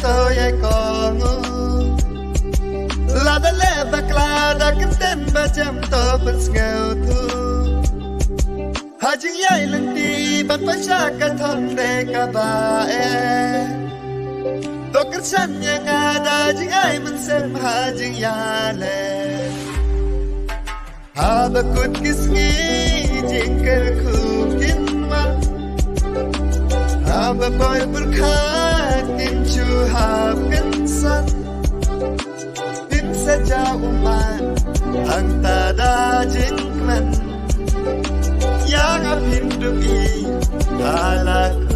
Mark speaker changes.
Speaker 1: toye kongo La da leva clara que tem bajam to pensngau tu Hajing yai lendi ban pasha ka thong de ka ba Dokar san yang ada jing ai men sem hajing ya le Habakut kisngi jingker ku kinma Hababoy berkat kincu hab kensan Din saja umat hang tada jingman Yang abhindupi halak